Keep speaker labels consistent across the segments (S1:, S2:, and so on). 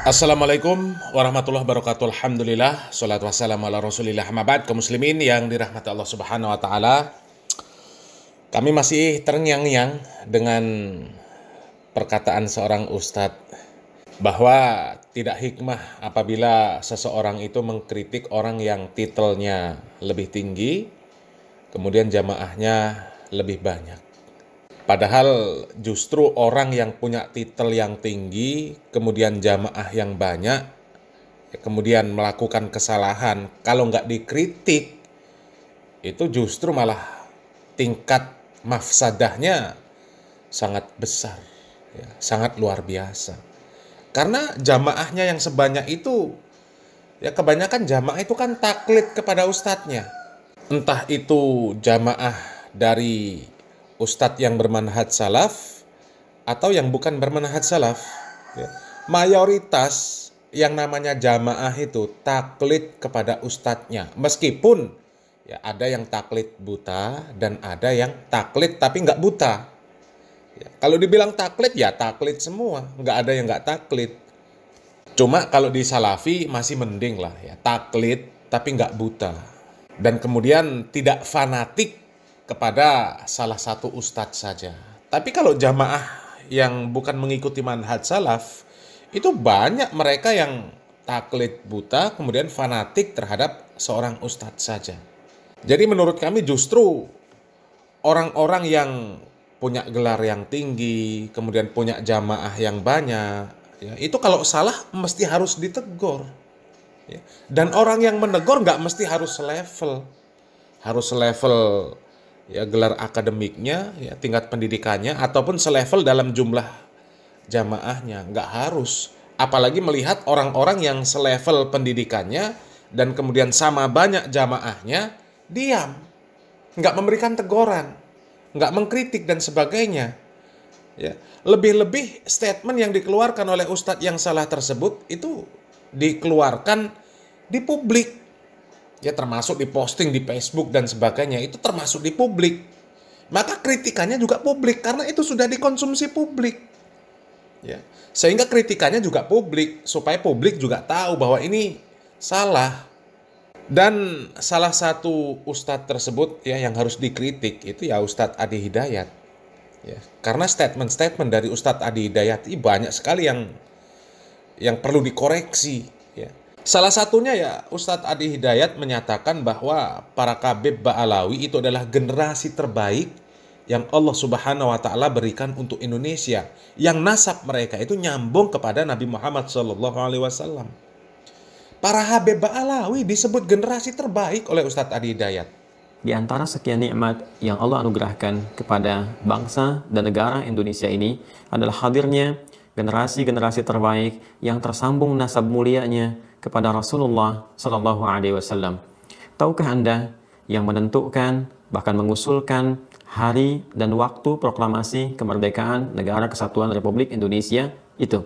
S1: Assalamualaikum warahmatullahi wabarakatuh. Alhamdulillah, salatu wassalamu ala rasulillah, amma ba'd. Kaum muslimin yang dirahmati Allah subhanahu wa ta'ala, kami masih terngiang-ngiang dengan perkataan seorang ustadz bahwa tidak hikmah apabila seseorang itu mengkritik orang yang titelnya lebih tinggi, kemudian jamaahnya lebih banyak. Padahal justru orang yang punya titel yang tinggi, kemudian jamaah yang banyak, kemudian melakukan kesalahan, kalau nggak dikritik, itu justru malah tingkat mafsadahnya sangat besar, ya, sangat luar biasa. Karena jamaahnya yang sebanyak itu, ya kebanyakan jamaah itu kan taklid kepada ustadznya. Entah itu jamaah dari ustadz yang bermanhaj salaf atau yang bukan bermanhaj salaf, ya. Mayoritas yang namanya jamaah itu taklid kepada ustadznya, meskipun ya ada yang taklid buta dan ada yang taklid tapi nggak buta, ya. Kalau dibilang taklid ya taklid semua, nggak ada yang nggak taklid. Cuma kalau di salafi masih mending lah, ya, taklid tapi nggak buta dan kemudian tidak fanatik kepada salah satu ustadz saja. Tapi kalau jamaah yang bukan mengikuti manhaj salaf, itu banyak mereka yang taklid buta kemudian fanatik terhadap seorang ustadz saja. Jadi menurut kami justru orang-orang yang punya gelar yang tinggi, kemudian punya jamaah yang banyak, ya, itu kalau salah mesti harus ditegur, ya. Dan orang yang menegur nggak mesti harus selevel, ya gelar akademiknya, ya tingkat pendidikannya, ataupun selevel dalam jumlah jamaahnya, nggak harus. Apalagi melihat orang-orang yang selevel pendidikannya dan kemudian sama banyak jamaahnya diam, nggak memberikan teguran, nggak mengkritik dan sebagainya, ya. Lebih-lebih statement yang dikeluarkan oleh ustadz yang salah tersebut itu dikeluarkan di publik, ya, termasuk diposting di Facebook dan sebagainya, itu termasuk di publik. Maka kritikannya juga publik karena itu sudah dikonsumsi publik, ya. Sehingga kritikannya juga publik supaya publik juga tahu bahwa ini salah. Dan salah satu ustadz tersebut, ya, yang harus dikritik itu ya Ustadz Adi Hidayat, ya. Karena statement-statement dari Ustadz Adi Hidayat ini banyak sekali yang perlu dikoreksi, ya. Salah satunya ya Ustadz Adi Hidayat menyatakan bahwa para Khabib Ba'alawi itu adalah generasi terbaik yang Allah Subhanahu wa taala berikan untuk Indonesia, yang nasab mereka itu nyambung kepada Nabi Muhammad SAW. Para Habib Ba'alawi disebut generasi terbaik oleh Ustadz Adi Hidayat.
S2: Di antara sekian nikmat yang Allah anugerahkan kepada bangsa dan negara Indonesia ini adalah hadirnya generasi-generasi terbaik yang tersambung nasab mulianya kepada Rasulullah Sallallahu Alaihi Wasallam. Tahukah Anda yang menentukan bahkan mengusulkan hari dan waktu proklamasi kemerdekaan Negara Kesatuan Republik Indonesia itu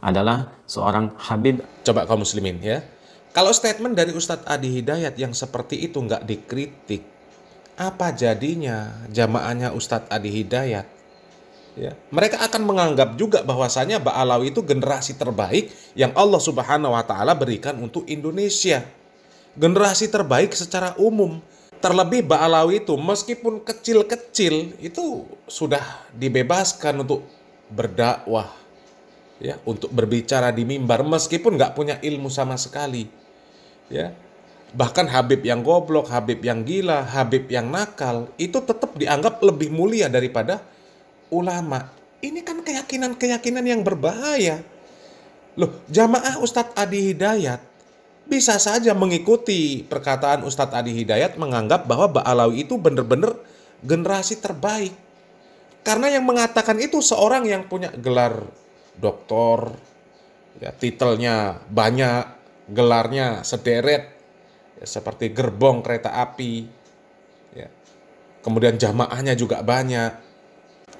S2: adalah seorang Habib.
S1: Coba kaum muslimin, ya. Kalau statement dari Ustadz Adi Hidayat yang seperti itu nggak dikritik, apa jadinya jamaahnya Ustadz Adi Hidayat? Ya, mereka akan menganggap juga bahwasanya Ba'alawi itu generasi terbaik yang Allah Subhanahu wa taala berikan untuk Indonesia. Generasi terbaik secara umum. Terlebih Ba'alawi itu meskipun kecil-kecil itu sudah dibebaskan untuk berdakwah, ya, untuk berbicara di mimbar meskipun nggak punya ilmu sama sekali, ya. Bahkan Habib yang goblok, Habib yang gila, Habib yang nakal itu tetap dianggap lebih mulia daripada ulama. Ini kan keyakinan-keyakinan yang berbahaya. Loh, jamaah Ustadz Adi Hidayat bisa saja mengikuti perkataan Ustadz Adi Hidayat menganggap bahwa Ba'alawi itu benar-benar generasi terbaik. Karena yang mengatakan itu seorang yang punya gelar doktor, ya, titelnya banyak, gelarnya sederet, ya, seperti gerbong kereta api, ya. Kemudian jamaahnya juga banyak.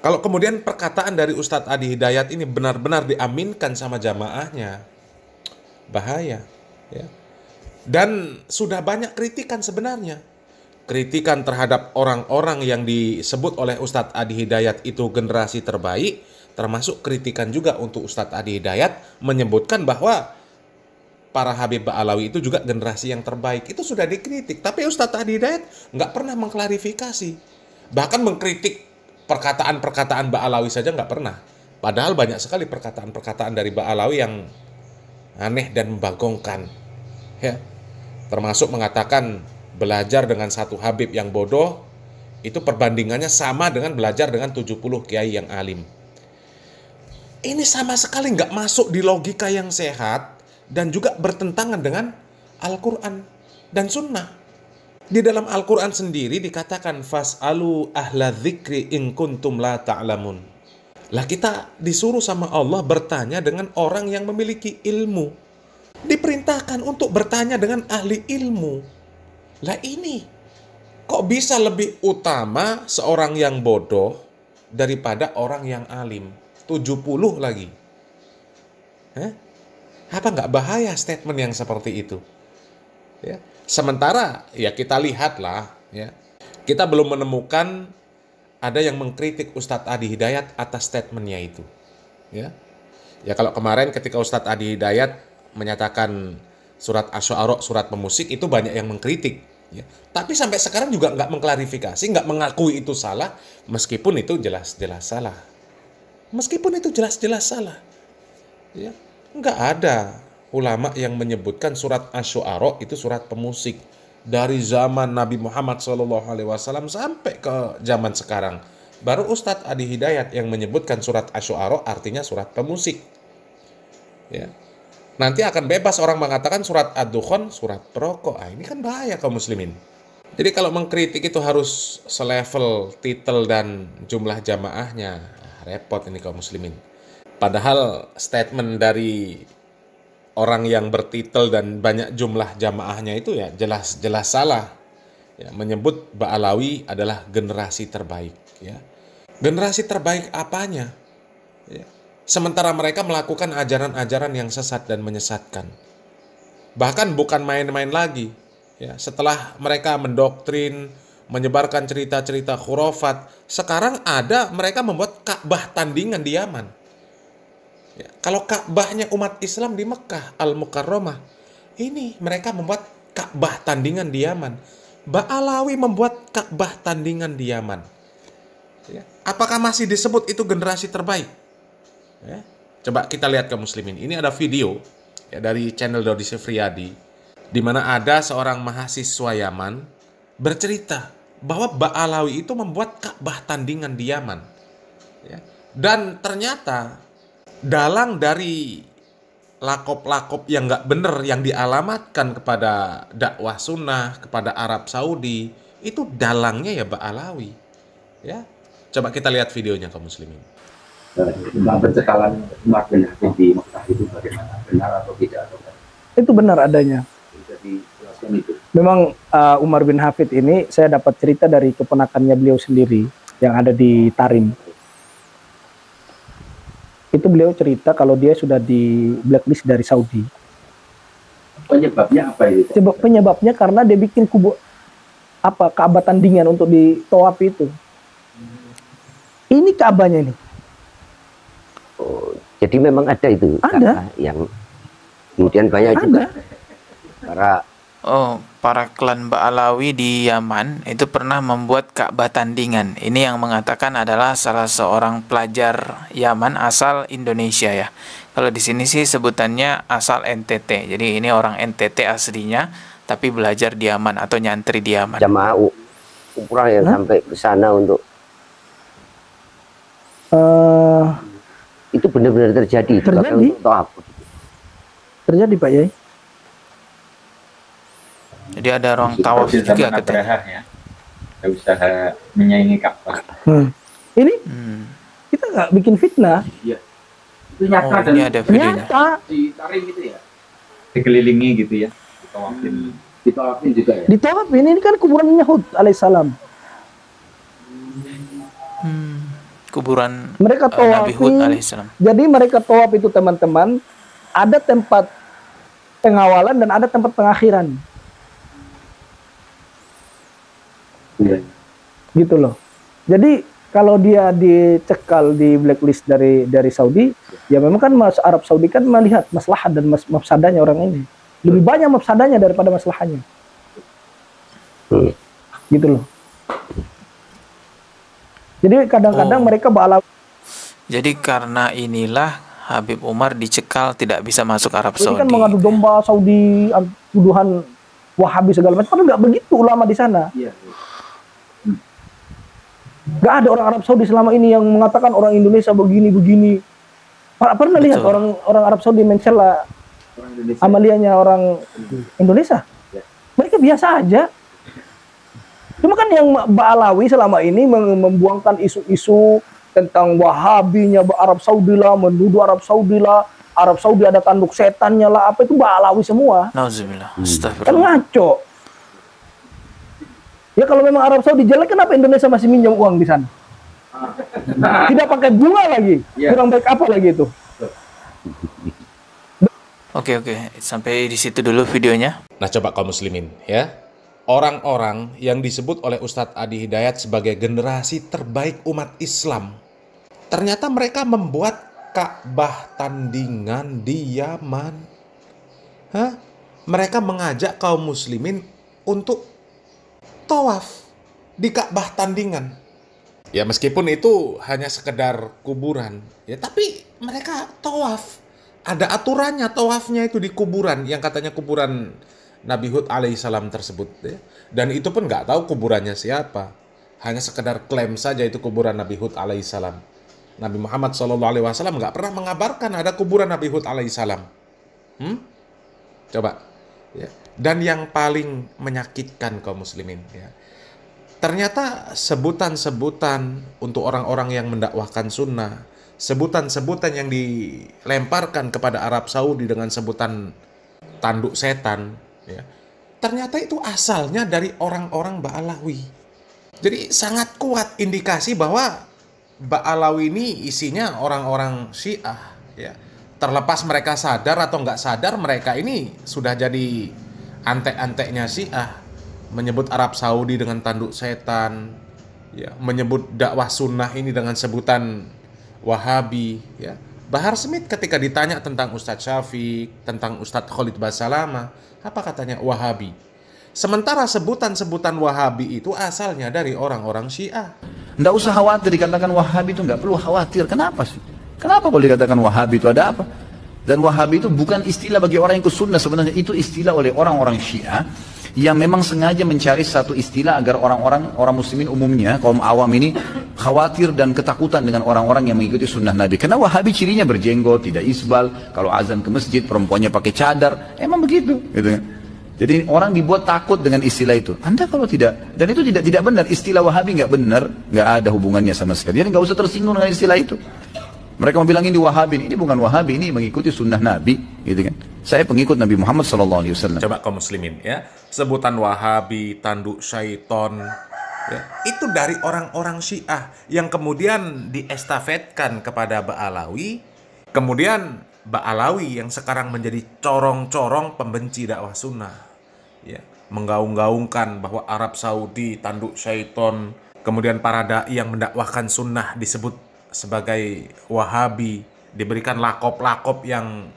S1: Kalau kemudian perkataan dari Ustadz Adi Hidayat ini benar-benar diaminkan sama jamaahnya, bahaya, ya. Dan sudah banyak kritikan sebenarnya. kritikan terhadap orang-orang yang disebut oleh Ustadz Adi Hidayat itu generasi terbaik, termasuk kritikan juga untuk Ustadz Adi Hidayat menyebutkan bahwa para Habib Ba'alawi itu juga generasi yang terbaik. Itu sudah dikritik, tapi Ustadz Adi Hidayat nggak pernah mengklarifikasi. Bahkan mengkritik perkataan-perkataan Ba'alawi saja nggak pernah. Padahal banyak sekali perkataan-perkataan dari Ba'alawi yang aneh dan membagongkan. Ya. Termasuk mengatakan belajar dengan satu Habib yang bodoh, itu perbandingannya sama dengan belajar dengan 70 kiai yang alim. Ini sama sekali nggak masuk di logika yang sehat dan juga bertentangan dengan Al-Quran dan Sunnah. Di dalam Al-Quran sendiri dikatakan, fas'alu ahla dzikri in kuntum la ta'lamun. Lah kita disuruh sama Allah bertanya dengan orang yang memiliki ilmu. Diperintahkan untuk bertanya dengan ahli ilmu. Lah ini, kok bisa lebih utama seorang yang bodoh daripada orang yang alim? 70 lagi. Apa nggak bahaya statement yang seperti itu? Ya. Sementara ya kita lihatlah, ya, kita belum menemukan ada yang mengkritik Ustadz Adi Hidayat atas statementnya itu. Ya kalau kemarin ketika Ustadz Adi Hidayat menyatakan surat Asy-Syu'ara surat pemusik, itu banyak yang mengkritik. Ya. Tapi sampai sekarang juga nggak mengklarifikasi, nggak mengakui itu salah, meskipun itu jelas-jelas salah. Meskipun itu jelas-jelas salah. Ya. Nggak ada ulama yang menyebutkan surat Asy-Syu'ara itu surat pemusik. Dari zaman Nabi Muhammad SAW sampai ke zaman sekarang. Baru Ustadz Adi Hidayat yang menyebutkan surat Asy-Syu'ara artinya surat pemusik. Ya. Nanti akan bebas orang mengatakan surat Ad-Dukhan, surat perokok. Ini kan bahaya kaum muslimin. Jadi kalau mengkritik itu harus selevel titel dan jumlah jamaahnya. Repot ini kaum muslimin. Padahal statement dari orang yang bertitel dan banyak jumlah jamaahnya itu ya jelas-jelas salah. Ya, menyebut Ba'alawi adalah generasi terbaik. Ya. Generasi terbaik apanya? Ya. Sementara mereka melakukan ajaran-ajaran yang sesat dan menyesatkan. Bahkan bukan main-main lagi. Ya, setelah mereka mendoktrin, menyebarkan cerita-cerita khurafat, sekarang ada mereka membuat Ka'bah tandingan di Yaman. Ya, kalau Ka'bahnya umat Islam di Mekah, Al-Mukarramah, ini mereka membuat Ka'bah tandingan di Yaman. Ba'alawi membuat Ka'bah tandingan di Yaman. Ya, apakah masih disebut itu generasi terbaik? Ya. Coba kita lihat ke muslimin. Ini ada video ya, dari channel Dodi Sefriadi, di mana ada seorang mahasiswa Yaman bercerita bahwa Ba'alawi itu membuat Ka'bah tandingan di Yaman. Ya. Dan ternyata dalang dari lakop-lakop yang nggak benar yang dialamatkan kepada dakwah sunnah, kepada Arab Saudi, itu dalangnya ya Ba'alawi. Ya. Coba kita lihat videonya kaum muslimin.
S3: Tentang pencekalan Umar bin Hafid di Mekah itu bagaimana? Benar atau tidak?
S4: Itu benar adanya.
S3: Bisa dijelaskan itu.
S4: Memang Umar bin Hafid ini saya dapat cerita dari keponakannya beliau sendiri yang ada di Tarim. Itu beliau cerita kalau dia sudah di blacklist dari Saudi.
S3: Penyebabnya apa itu?
S4: Penyebabnya karena dia bikin Ka'bah tandingan untuk di Tawaf itu. Ini Ka'bahnya ini.
S5: Oh, jadi memang ada itu
S4: ada
S5: yang kemudian banyak juga
S6: para klan Ba'alawi di Yaman itu pernah membuat Ka'bah tandingan. Ini yang mengatakan adalah salah seorang pelajar Yaman asal Indonesia ya. Kalau di sini sih sebutannya asal NTT. Jadi ini orang NTT aslinya tapi belajar di Yaman atau nyantri di Yaman.
S5: Jamaah umrah yang sampai ke sana untuk itu benar-benar terjadi.
S4: Terjadi Pak Yai.
S6: Jadi ada orang tawaf juga katanya.
S3: Ya. Usaha menyaingi Ka'bah.
S4: Ini kita nggak bikin fitnah.
S3: Iya. Itu nyata dan
S6: ini ada videonya.
S4: Nyata.
S3: Ditarik gitu ya. Dikelilingi gitu ya. Ditawafin juga ya.
S4: Ditawafin ini kan kuburannya Hud alaihissalam.
S6: Kuburan
S4: mereka
S6: Nabi Hud alaihissalam.
S4: Jadi mereka tawaf itu teman-teman, ada tempat pengawalan dan ada tempat pengakhiran.
S3: Iya.
S4: gitu loh. Jadi kalau dia dicekal di blacklist dari Saudi, ya memang kan Arab Saudi kan melihat maslahat dan mafsadanya orang ini. Lebih banyak mafsadanya daripada maslahatnya. Gitu loh. Jadi kadang-kadang mereka ba'alawi.
S6: Jadi karena inilah Habib Umar dicekal tidak bisa masuk Arab
S4: Ini kan
S6: Saudi.
S4: mengadu domba Saudi, tuduhan Wahabi segala macam. Padahal nggak begitu ulama di sana.
S3: Iya.
S4: Nggak ada orang Arab Saudi selama ini yang mengatakan orang Indonesia begini-begini. Pernah lihat orang Arab Saudi mencela
S3: Orang Indonesia.
S4: amalianya orang Indonesia?
S3: Ya.
S4: Mereka biasa aja. Cuma kan yang Ba'alawi selama ini membuangkan isu-isu tentang Wahabinya Arab Saudi lah, menuduh Arab Saudi lah, Arab Saudi ada tanduk setannya lah, apa itu Ba'alawi semua.
S6: Nauzubillah.
S4: Kan
S6: Astagfirullah.
S4: ngaco. Ya kalau memang Arab Saudi jelek, kenapa Indonesia masih minjam uang di sana? Tidak pakai bunga lagi.
S3: Ya.
S4: Kurang baik apa lagi itu?
S6: Oke, sampai di situ dulu videonya.
S1: Nah, coba kaum muslimin ya. Orang-orang yang disebut oleh Ustadz Adi Hidayat sebagai generasi terbaik umat Islam, ternyata mereka membuat Ka'bah tandingan di Yaman. Mereka mengajak kaum muslimin untuk tawaf di Ka'bah tandingan. Ya meskipun itu hanya sekedar kuburan, ya tapi mereka tawaf. Ada aturannya tawafnya itu di kuburan yang katanya kuburan Nabi Hud alaihissalam tersebut, ya. Dan itu pun nggak tahu kuburannya siapa, hanya sekedar klaim saja itu kuburan Nabi Hud alaihissalam. Nabi Muhammad SAW nggak pernah mengabarkan ada kuburan Nabi Hud alaihissalam. Coba, ya. Dan yang paling menyakitkan kaum muslimin, ya, ternyata sebutan-sebutan untuk orang-orang yang mendakwahkan sunnah, sebutan-sebutan yang dilemparkan kepada Arab Saudi dengan sebutan tanduk setan, ya, ternyata itu asalnya dari orang-orang Ba'alawi. Jadi sangat kuat indikasi bahwa Ba'alawi ini isinya orang-orang Syiah, ya. Terlepas mereka sadar atau nggak sadar, mereka ini sudah jadi antek-anteknya Syiah, menyebut Arab Saudi dengan tanduk setan, ya, menyebut dakwah sunnah ini dengan sebutan Wahabi, ya. Bahar Smith ketika ditanya tentang Ustadz Syafiq, tentang Ustadz Khalid Basalamah, apa katanya? Wahabi. Sementara sebutan-sebutan Wahabi itu asalnya dari orang-orang Syiah.
S7: Nggak usah khawatir dikatakan Wahabi itu, nggak perlu khawatir. Kenapa sih? Kenapa kalau dikatakan Wahabi itu ada apa? Dan Wahabi itu bukan istilah bagi orang yang ikut sunnah, sebenarnya itu istilah oleh orang-orang Syiah yang memang sengaja mencari satu istilah agar orang muslimin umumnya, kaum awam ini khawatir dan ketakutan dengan orang-orang yang mengikuti sunnah Nabi. Karena Wahabi cirinya berjenggot, tidak isbal, kalau azan ke masjid perempuannya pakai cadar, emang begitu, gitu kan. Jadi orang dibuat takut dengan istilah itu. Anda kalau tidak, dan itu tidak benar, istilah Wahabi nggak benar, nggak ada hubungannya sama sekali. Jadi nggak usah tersinggung dengan istilah itu. Mereka mau bilang ini Wahabi, ini bukan Wahabi, ini mengikuti sunnah Nabi, gitu kan. Saya pengikut Nabi Muhammad SAW.
S1: Coba kaum muslimin, ya, sebutan Wahabi, tanduk syaiton, ya, itu dari orang-orang Syiah yang kemudian diestafetkan kepada Ba'alawi. Kemudian Ba'alawi yang sekarang menjadi corong-corong pembenci dakwah sunnah, ya, menggaung-gaungkan bahwa Arab Saudi tanduk syaiton. Kemudian para dai yang mendakwahkan sunnah disebut sebagai Wahabi, diberikan lakop-lakop yang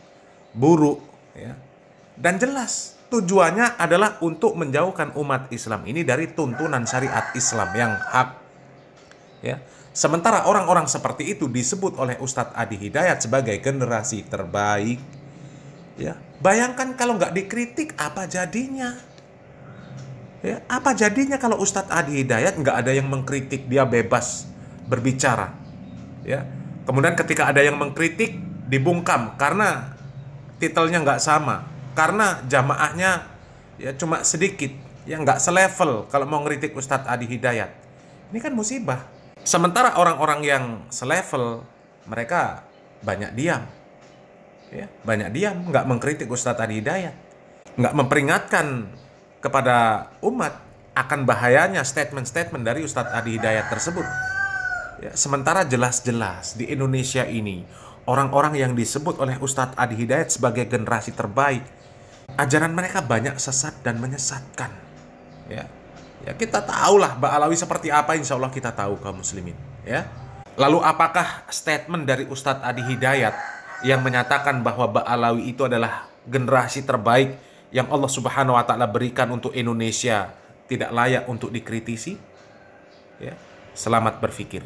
S1: buruk, ya. Dan jelas tujuannya adalah untuk menjauhkan umat Islam ini dari tuntunan syariat Islam yang hak, ya. Sementara orang-orang seperti itu disebut oleh Ustadz Adi Hidayat sebagai generasi terbaik, ya. Bayangkan kalau nggak dikritik, apa jadinya, ya? Apa jadinya kalau Ustadz Adi Hidayat nggak ada yang mengkritik, dia bebas berbicara, ya. Kemudian ketika ada yang mengkritik, dibungkam karena titelnya nggak sama, karena jamaahnya ya cuma sedikit, yang nggak selevel kalau mau ngeritik Ustadz Adi Hidayat. Ini kan musibah. Sementara orang-orang yang selevel, mereka banyak diam, ya, banyak diam, nggak mengkritik Ustadz Adi Hidayat, nggak memperingatkan kepada umat akan bahayanya statement-statement dari Ustadz Adi Hidayat tersebut. Ya, sementara jelas-jelas di Indonesia ini orang-orang yang disebut oleh Ustadz Adi Hidayat sebagai generasi terbaik, ajaran mereka banyak sesat dan menyesatkan, ya. Ya kita tahulah Ba'alawi seperti apa, insya Allah kita tahu kaum muslimin. Ya. Lalu apakah statement dari Ustadz Adi Hidayat yang menyatakan bahwa Ba'alawi itu adalah generasi terbaik yang Allah Subhanahu wa Ta'ala berikan untuk Indonesia tidak layak untuk dikritisi? Ya. Selamat berpikir.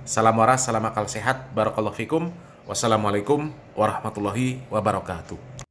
S1: Salam waras, salam akal sehat. Barakallahu fikum. Wassalamualaikum warahmatullahi wabarakatuh.